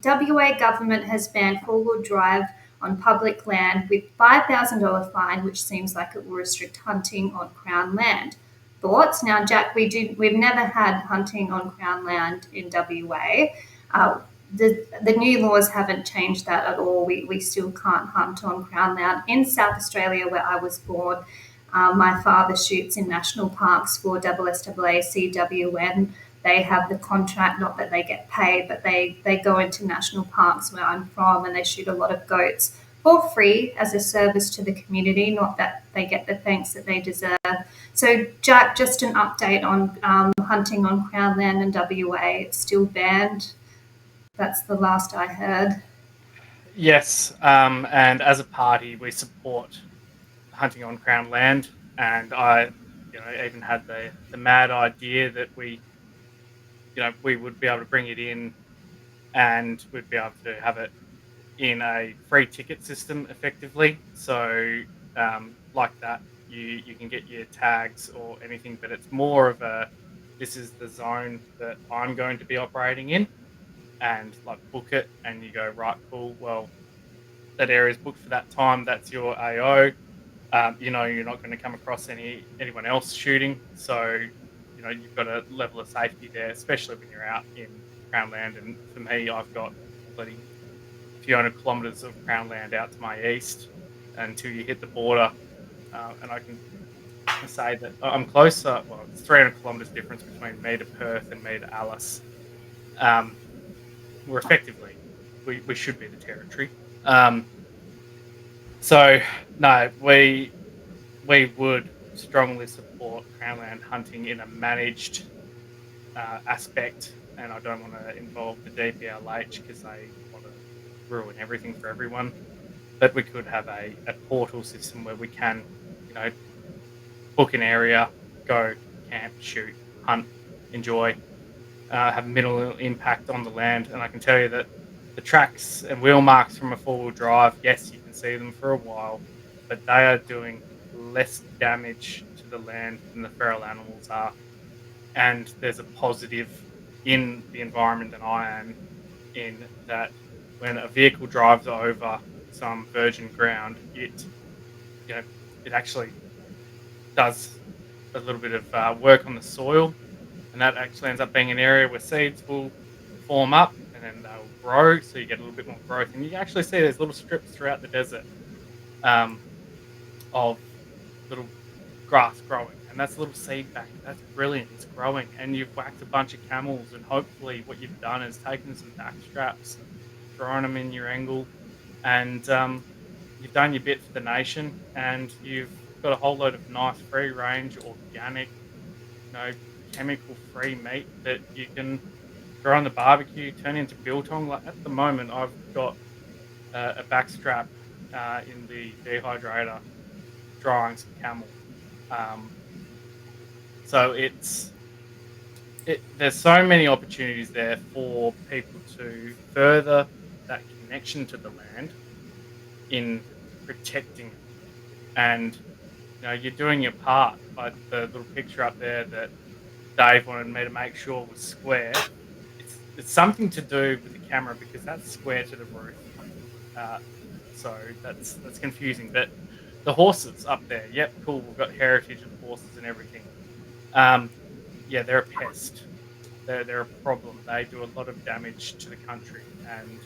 WA government has banned four-wheel drive on public land with $5,000 fine, which seems like it will restrict hunting on Crown land. Thoughts? Now, Jack, we've never had hunting on Crown land in WA. The new laws haven't changed that at all. We still can't hunt on Crown land. In South Australia, where I was born, my father shoots in national parks for SSAACWN. They have the contract, not that they get paid, but they go into national parks where I'm from and they shoot a lot of goats for free as a service to the community, not that they get the thanks that they deserve. So, Jack, just an update on hunting on Crown land in WA. It's still banned. That's the last I heard. Yes, and as a party, we support hunting on Crown land, and I, even had the mad idea that we would be able to bring it in, and we'd be able to have it in a free ticket system, effectively. So, like that, you can get your tags or anything, but it's more of this is the zone that I'm going to be operating in, and like book it, and you go, right, cool. Well, that area is booked for that time. That's your AO. You're not going to come across anyone else shooting, so you've got a level of safety there, especially when you're out in Crown land. And for me, I've got bloody few hundred kilometres of Crown land out to my east until you hit the border, and I can say that I'm closer. Well, it's 300 kilometres difference between me to Perth and me to Alice. We're effectively we should be the territory. So no, we would strongly support Crown land hunting in a managed aspect, and I don't want to involve the DPLH because they want to ruin everything for everyone. But we could have a portal system where we can, book an area, go camp, shoot, hunt, enjoy, have minimal impact on the land. And I can tell you that the tracks and wheel marks from a four-wheel drive, yes, you can see them for a while, but they are doing less damage to the land than the feral animals are. And there's a positive in the environment that I am in, that when a vehicle drives over some virgin ground, it actually does a little bit of work on the soil, and that actually ends up being an area where seeds will form up and then they'll grow, so you get a little bit more growth. And you can actually see there's little strips throughout the desert of little grass growing, and that's a little seed bank. That's brilliant. It's growing, and you've whacked a bunch of camels, and hopefully what you've done is taken some back straps, thrown them in your angle, and you've done your bit for the nation, and you've got a whole load of nice free range organic, chemical free meat that you can throw on the barbecue, turn into biltong. Like at the moment, I've got a back strap in the dehydrator drying some camel. So there's so many opportunities there for people to further that connection to the land in protecting it. And you're doing your part. Like the little picture up there that Dave wanted me to make sure was square. It's something to do with the camera because that's square to the roof. So that's confusing. But the horses up there, yep, cool. We've got heritage of horses and everything. Yeah, they're a pest. They're a problem. They do a lot of damage to the country. And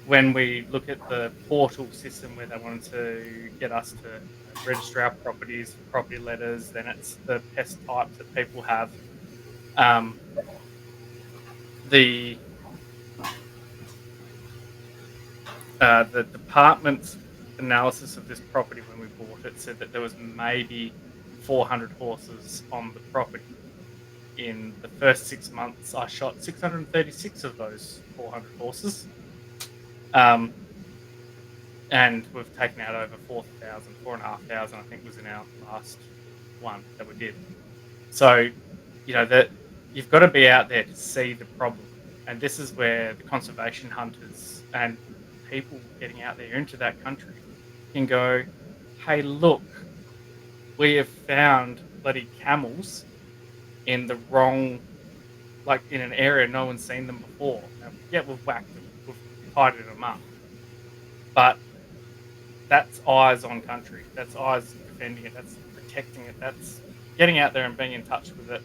when we look at the portal system where they wanted to get us to register our properties, property letters, then it's the pest types that people have. The department's analysis of this property when we bought it said that there was maybe 400 horses on the property. In the first 6 months, I shot 636 of those 400 horses. And we've taken out over 4,500, I think was in our last one that we did. So, that you've got to be out there to see the problem. And this is where the conservation hunters and people getting out there into that country can go, hey, look, we have found bloody camels in the wrong, like in an area no one's seen them before. Now, yeah, we've whacked them. tidied them up. But that's eyes on country. That's eyes defending it. That's protecting it. That's getting out there and being in touch with it.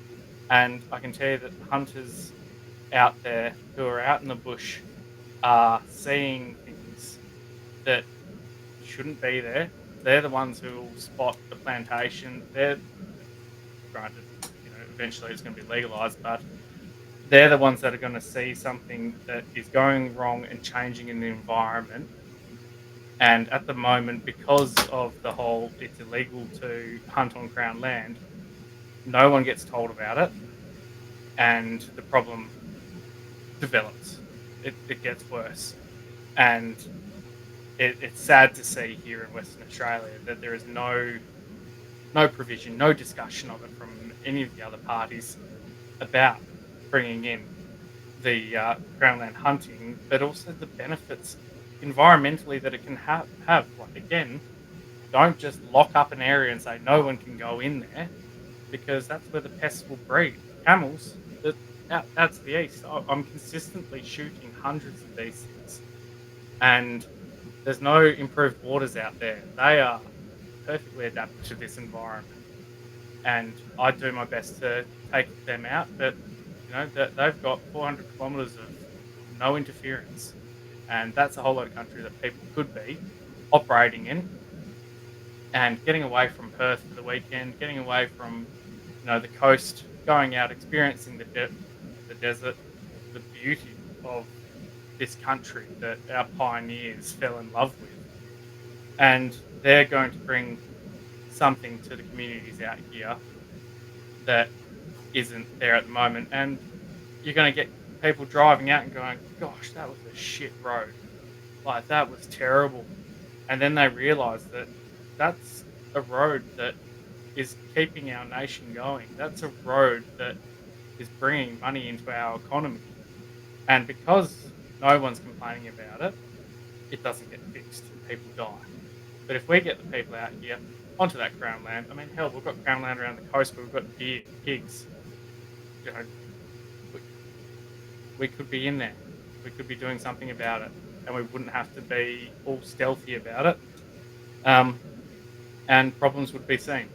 And I can tell you that hunters out there who are out in the bush are seeing things that shouldn't be there. They're the ones who will spot the plantation. They're granted, eventually it's going to be legalized, but they're the ones that are going to see something that is going wrong and changing in the environment. And at the moment, because of the whole it's illegal to hunt on Crown land, no one gets told about it, and the problem develops. It gets worse. And it's sad to see here in Western Australia that there is no provision, no discussion of it from any of the other parties about bringing in the Crownland hunting, but also the benefits environmentally that it can have. Like, again, don't just lock up an area and say no one can go in there, because that's where the pests will breed. Camels, out to the east, I'm consistently shooting hundreds of these things, and there's no improved waters out there. They are perfectly adapted to this environment, and I do my best to take them out. But they've got 400 kilometres of no interference, and that's a whole lot of country that people could be operating in, and getting away from Perth for the weekend, getting away from the coast, going out, experiencing the desert, the beauty of this country that our pioneers fell in love with, and they're going to bring something to the communities out here that isn't there at the moment. And you're going to get people driving out and going, gosh, that was a shit road. Like, that was terrible. And then they realize that that's a road that is keeping our nation going. That's a road that is bringing money into our economy. And because no one's complaining about it, it doesn't get fixed and people die. But if we get the people out here onto that Crown land, I mean, hell, we've got Crown land around the coast where we've got deer, pigs. You know, we, we could be in there. We could be doing something about it, and we wouldn't have to be all stealthy about it. And problems would be seen.